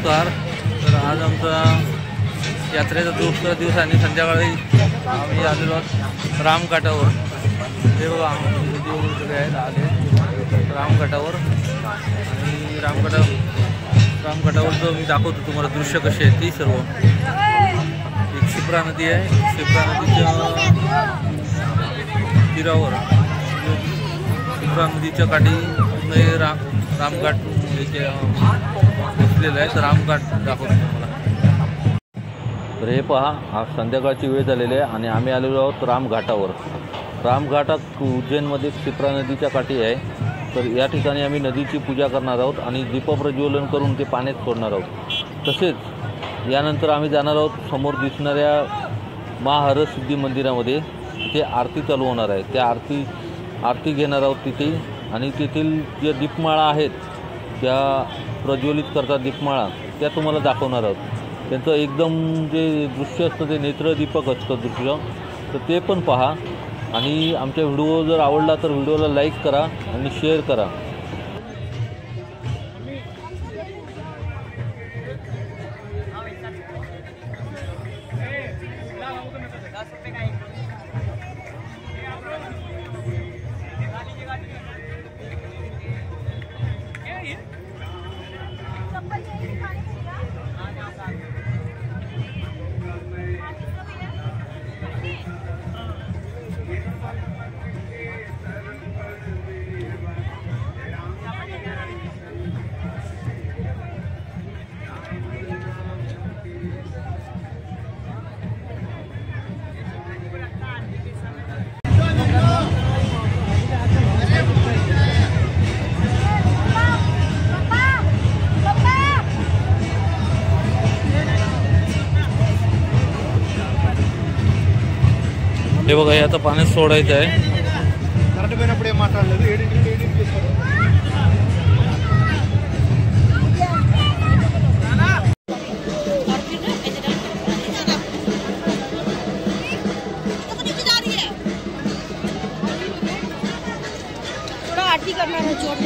नमस्कार. तर आज आमचा यात्रेचा दुसरा दिवस आणि संध्याकाळी आम्ही आलेलो आहोत रामघाटावर. हे बघा सगळे आहेत आले रामघाटावर. आणि रामघाटावर जो मी दाखवतो तुम्हाला दृश्य कशी आहे ती सर्व. एक शिप्रा नदी आहे. शिप्रा नदीच्या तीरावर शिप्रा नदीच्या काठी रामघाट बसलेलं आहे. तर रामघाट दाखवतो तुम्हाला. तर हे पहा, आज संध्याकाळची वेळ झालेली आहे आणि आम्ही आलेलो आहोत रामघाटावर. रामघाटात उज्जैनमध्ये क्षिप्रा नदीच्या काठी आहे. तर या ठिकाणी आम्ही नदीची पूजा करणार आहोत आणि दीपप्रज्वलन करून ते पाण्यात सोडणार आहोत. तसेच यानंतर आम्ही जाणार आहोत समोर दिसणाऱ्या महाहरसिद्धी मंदिरामध्ये. तिथे आरती चालू होणार आहे. त्या आरती घेणार आहोत तिथे. आणि तेथील ज्या दीपमाळा आहेत त्या प्रज्वलित करतात दीपमाळा, त्या तुम्हाला दाखवणार आहोत. त्यांचं एकदम जे दृश्य असतं ते नेत्रदीपक असतं दृश्य. तर ते पण पहा. आणि आमच्या व्हिडिओ जर आवडला तर व्हिडिओला लाईक करा आणि शेअर करा. हे बघा, हे आता पाण्यात सोडायचं आहे. आरती करना है जोर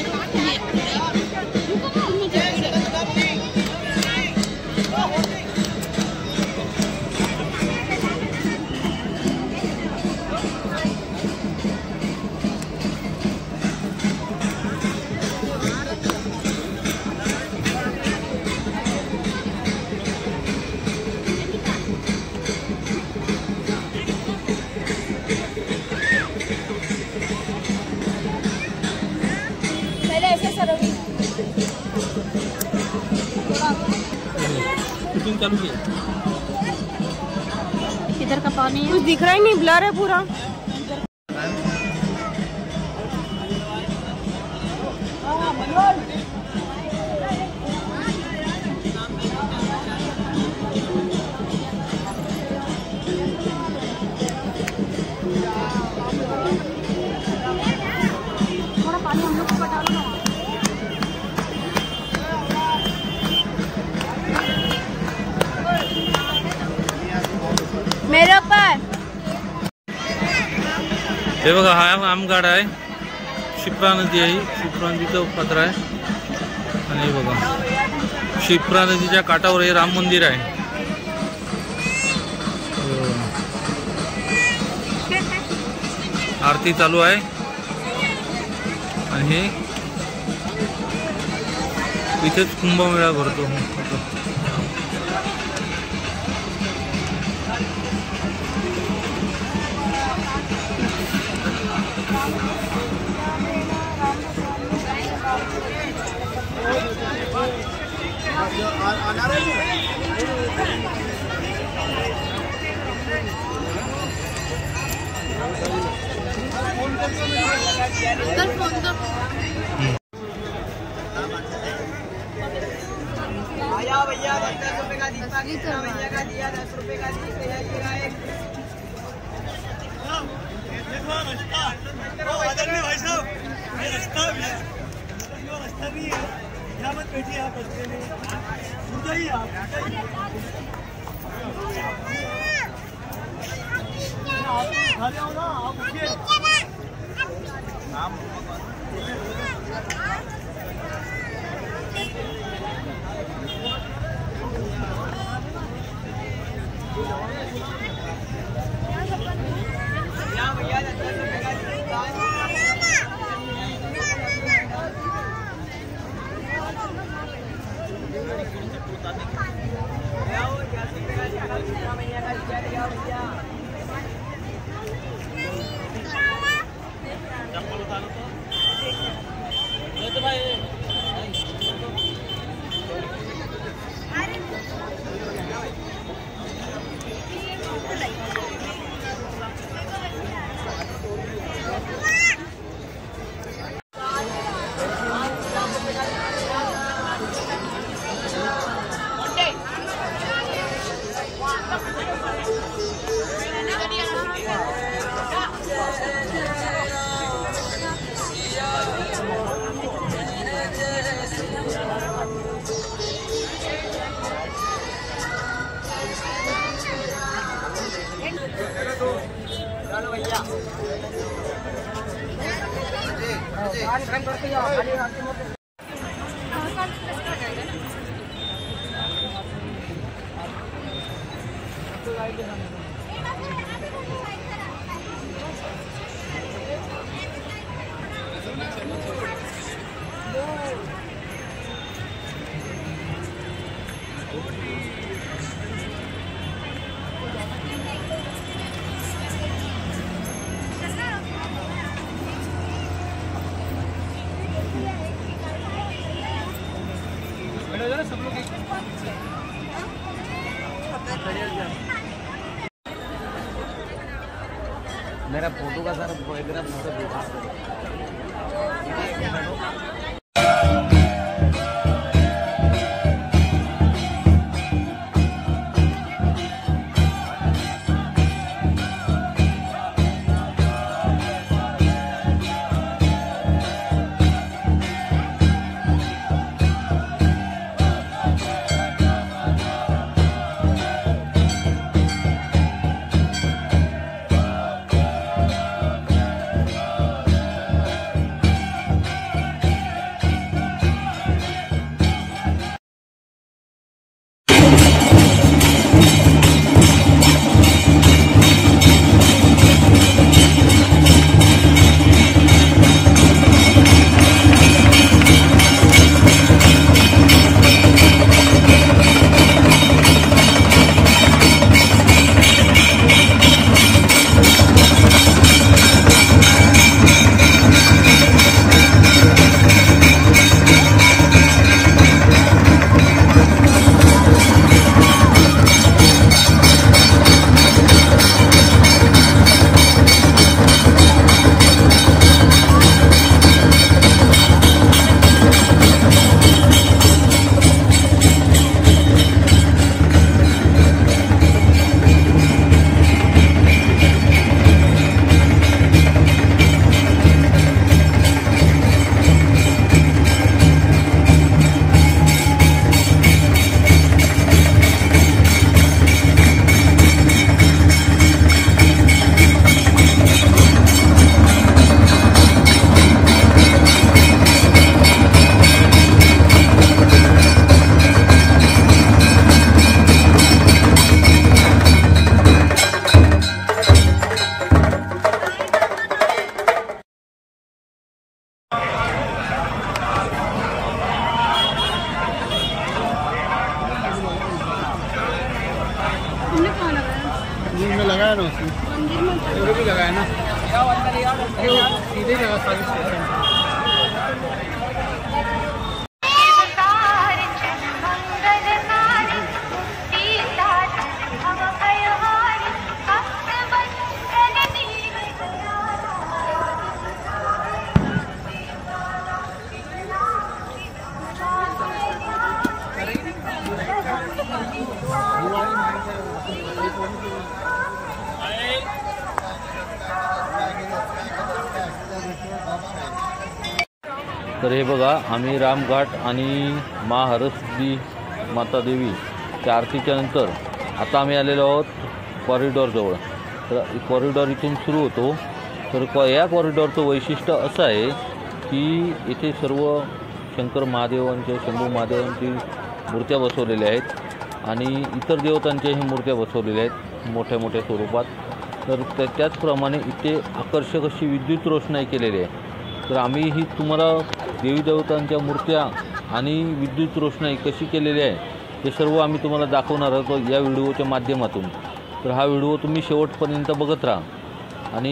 चालू है. इधर का पानी कुछ दिख रहा ही नहीं, ब्लर है पूरा. थोड़ा पानी हम लोग को पटा लो ना. मेरे ऊपर हे बघा, हा रामघाट आहे. शिप्रा नदी आहे. शिप्रा नदीचा पात्र आहे. आणि हे बघा, शिप्रा नदीच्या काठावर हे राम मंदिर आहे. आरती चालू आहे. आणि हे इथेच कुंभमेळा भरतो. भैया 10 रुपए का दीपक, भैया का दिया 10 रुपए का दीप भैया एक. आदरणीय भाई साहब, रास्ता नहीं है, यहाँ मत बैठिए, आप रास्ते में उठाइए आप. आ जाओ ना, आप उठिए. मेरा फोटो का सर फोटोग्राफ में लगाया ना उसमें मंदिर भी लगाया ना सीधे लगा सारी तर हे बघा आम्ही रामघाट आणि मा हरसदी माता देवीच्या आरतीच्या नंतर आता आम्ही आलेलो आहोत कॉरिडॉरजवळ. तर कॉरिडॉर इथून सुरू होतो. तर या कॉरिडॉरचं वैशिष्ट्य असं आहे की इथे सर्व शंकर महादेवांच्या शंभू महादेवांची मूर्त्या बसवलेल्या आहेत आणि इतर देवतांच्याही मूर्त्या बसवलेल्या आहेत मोठ्या मोठ्या स्वरूपात. तर त्याचप्रमाणे इथे आकर्षक अशी विद्युत रोषणाई केलेली आहे. तर आम्ही ही तुम्हाला देवी देवतांच्या मूर्त्या आणि विद्युत रोषणाई कशी केलेली आहे ते सर्व आम्ही तुम्हाला दाखवणार आहोत या व्हिडिओच्या माध्यमातून. तर हा व्हिडिओ तुम्ही शेवटपर्यंत बघत राहा आणि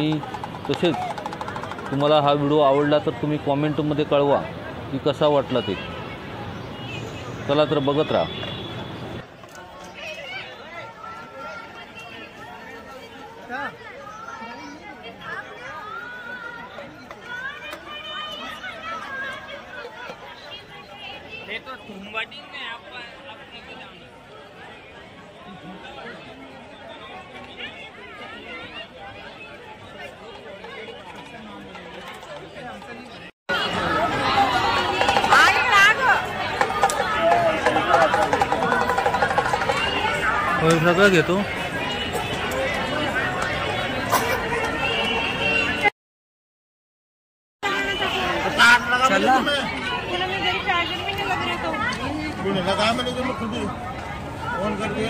तसेच तुम्हाला हा व्हिडिओ आवडला तर तुम्ही कॉमेंटमध्ये कळवा की कसा वाटला ते. चला तर बघत राहा. सगळं घेतो. लगा मैंने तो खुद ही फोन करके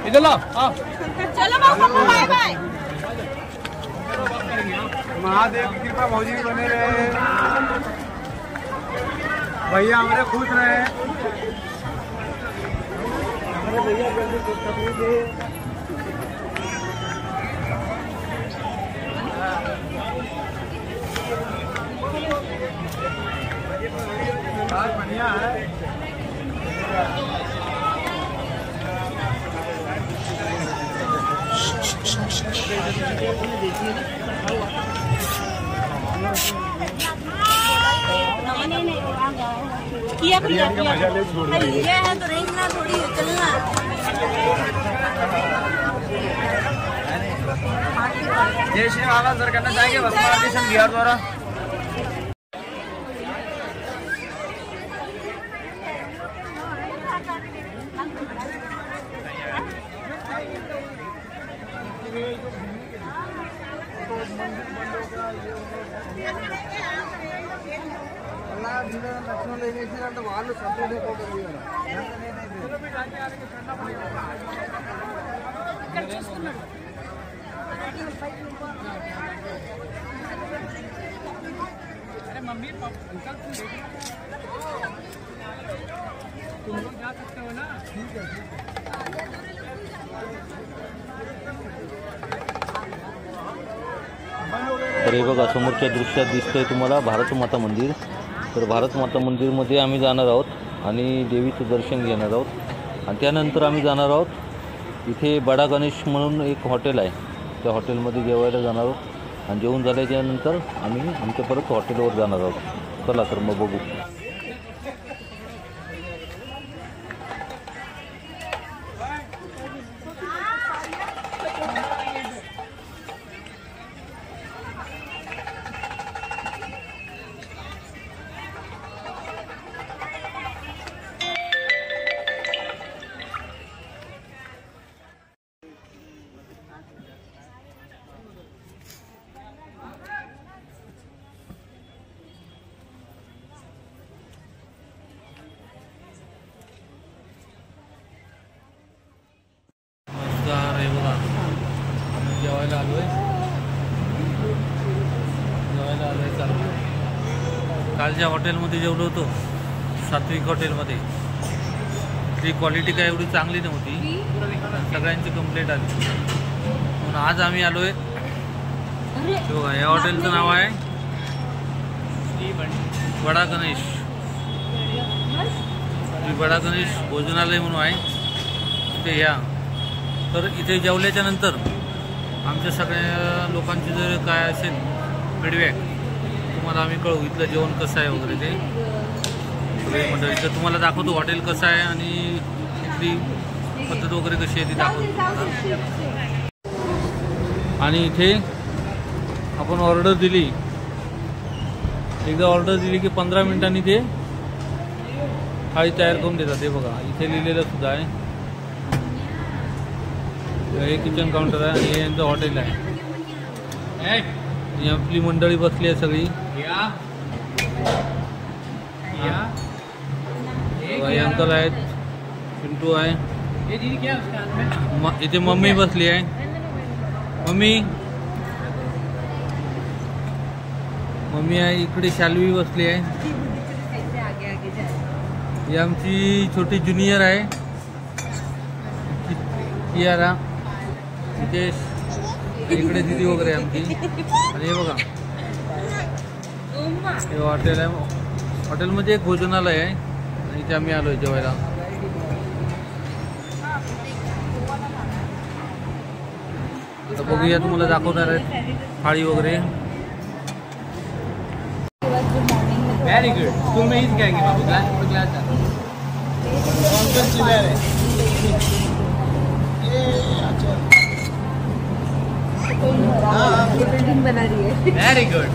इधर ला. चलो बाय बाय. महादेव की कृपा भौजी बने रहे, भैया हमारे खुश रहे. हमारे भैया जल्दी तकलीफ दे. बात बढ़िया है. किया ये है तो रेंगना थोड़ी चलना. जय श्री महाकाल सर करना चाहेंगे भस्माभिषेक बिहार द्वारा. लक्ष्मण लेने వాళ్ళు సపరేట్ అయిపోతుంది కదా. ఇక్కడ చూసుకున్నాడు. अरे मम्मी अंकल तुम लोग जा सकते हो ना. ठीक है. तर हे बघा समोरच्या दृश्यात दिसतंय तुम्हाला भारत माता मंदिर. तर भारत माता मंदिरमध्ये आम्ही जाणार आहोत आणि देवीचं दर्शन घेणार आहोत आणि त्यानंतर आम्ही जाणार आहोत इथे बडा गणेश म्हणून एक हॉटेल आहे, त्या हॉटेलमध्ये जेवायला जाणार आहोत आणि जेवून झाल्याच्यानंतर आम्ही आमच्या परत हॉटेलवर जाणार आहोत. चला तर मग बघू. जेवायला आलोय चालू. कालच्या हॉटेलमध्ये जेवलो होतो, सात्विक हॉटेलमध्ये. ती क्वालिटी काय एवढी चांगली नव्हती, सगळ्यांची कंप्लेंट आली. तर आज आम्ही आलोय बघा, या हॉटेलचं नाव आहे बडा गणेश. बडा गणेश भोजनालय म्हणून आहे. इथे या. तर इथे जेवल्याच्या नंतर आमच्या सगळ्या लोकांची जर काय असेल फीडबॅक तुम्हाला आम्ही कळवू, इथलं जेवण कसं आहे वगैरे ते सगळे मंडळी. तर तुम्हाला दाखवतो हॉटेल कसं आहे आणि इथली पद्धत वगैरे कशी आहे ती दाखवतो. आणि इथे आपण ऑर्डर दिली, एकदा ऑर्डर दिली की 15 मिनिटांनी ते थाळी तयार करून देतात. हे बघा इथे लिहिलेलं सुद्धा आहे. हे किचन काउंटर आहे आणि हे यांचं हॉटेल आहे. ही आपली मंडळी बसली आहे सगळी. हे अंकल आहेत, पिंटू आहे, इथे मम्मी बसली आहे. मम्मी आहे, इकडे शालवी बसली आहे. ही आमची छोटी ज्युनियर आहे कियारा. इथे इकडे दिदी वगैरे आमची. आणि हे बघा हे हॉटेल आहे. हॉटेलमध्ये एक भोजनालय आहे आणि इथे आम्ही आलोय जेवायला. आता बघूया, तुम्हाला दाखवणार आहेत थाळी वगैरे. Very good. तुम्ही हीच घ्या की बाबू, ग्लास बिल्डिंग बना रही है. Very good.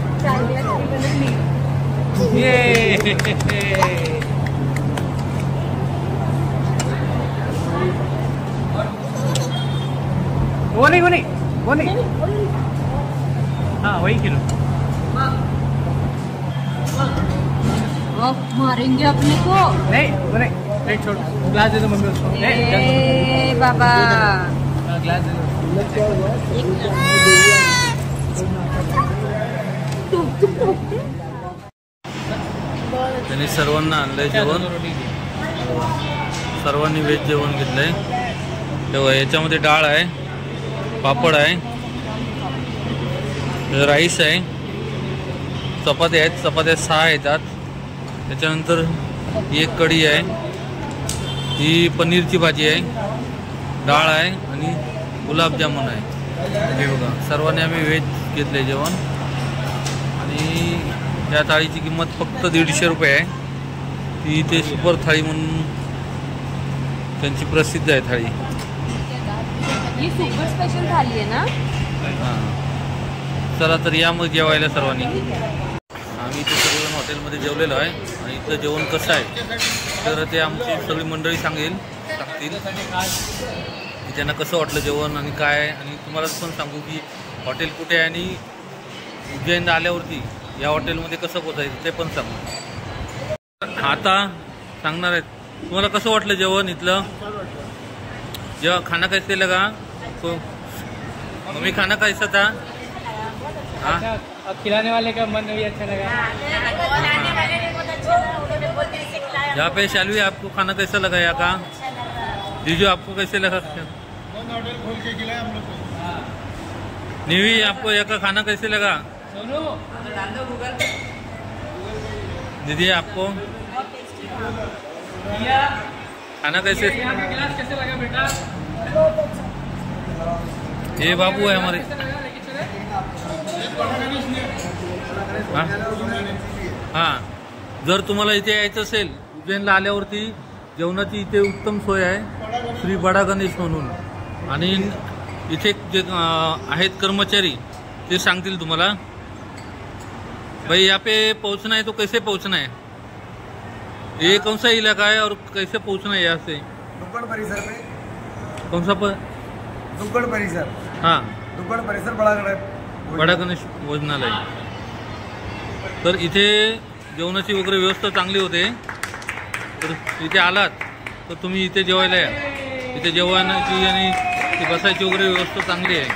वो नहीं हाँ वही किलो. मारेंगे अपने को. नहीं वो नहीं, एक छोड़ ग्लास दे दो मम्मी उसको. ए बाबा ग्लास दे दो. त्यांनी सर्वांना आणलंय जेवण. सर्वांनी व्हेज जेवण घेतलंय. तेव्हा याच्यामध्ये डाळ आहे, पापड आहे, राईस आहे, चपात्या आहेत. चपात्या 6 येतात. त्याच्यानंतर एक कढी आहे, ही पनीरची भाजी आहे, डाळ आहे आणि गुलाबजामुन आहे. हे बघा सर्वांनी आम्ही व्हेज घेतले जेवण. आणि या थाळीची किंमत फक्त 150 रुपये आहे. ती इथे सुपर थाळी म्हणून त्यांची प्रसिद्ध आहे थाळी. ये सुपर स्पेशल थाली है ना. हां, चला तर या मग जेवायला सर्वांनी. आम्ही इथे सर्वजण हॉटेलमध्ये जेवलेलो आहे आणि इथलं जेवण कसं आहे तर ते आमची सगळी मंडळी सांगतील की त्यांना कसं वाटलं जेवण आणि काय. आणि तुम्हाला पण सांगू की हॉटेल कुठे आहे आणि उज्जैनला आल्यावरती या हॉटेलमध्ये कसं पोचायचं ते पण सांगू. आता सांगणार आहेत तुम्हाला कसं वाटलं जेवण इथलं. जेव्हा खाना कैसे लगा तो मम्मी, खाना कैसा था. हाँ, अब खिलाने वाले का मन भी अच्छा लगा. यहाँ पे शालवी आपको खाना कैसा लगा यहाँ का. जीजू आपको कैसे लगा. होटल खोल के खिलाया हम लोग को. निवी आपको यहाँ का खाना कैसे लगा. सोनू दीदी आपको खाना कैसे. गिलास कैसे लगा बेटा. ये बाबू है हमारे. हां, जर तुम्हाला इथे यायचं असेल उज्जैनला आल्यावरती जेवणाची इथे उत्तम सोय आहे, श्री बडा गणेश म्हणून. आणि इथे जे आहेत कर्मचारी ते सांगतील तुम्हाला भाई यहाँ पे पहुँचना है तो कैसे पहुँचना है, ये कौन सा इलाका है और कैसे पहुँचना है यहाँ से. दुक्कड़ परिसर में. कौन सा दुक्कड़ परिसर. हां, दुक्कड़ परिसर बडा गणेश भोजनालय. तर इथे जेवणाची वगैरे व्यवस्था चांगली होते. तर इथे आलात तर तुम्ही इथे जेवायला या. इथे जेवणाची आणि बसायची वगैरे व्यवस्था चांगली आहे.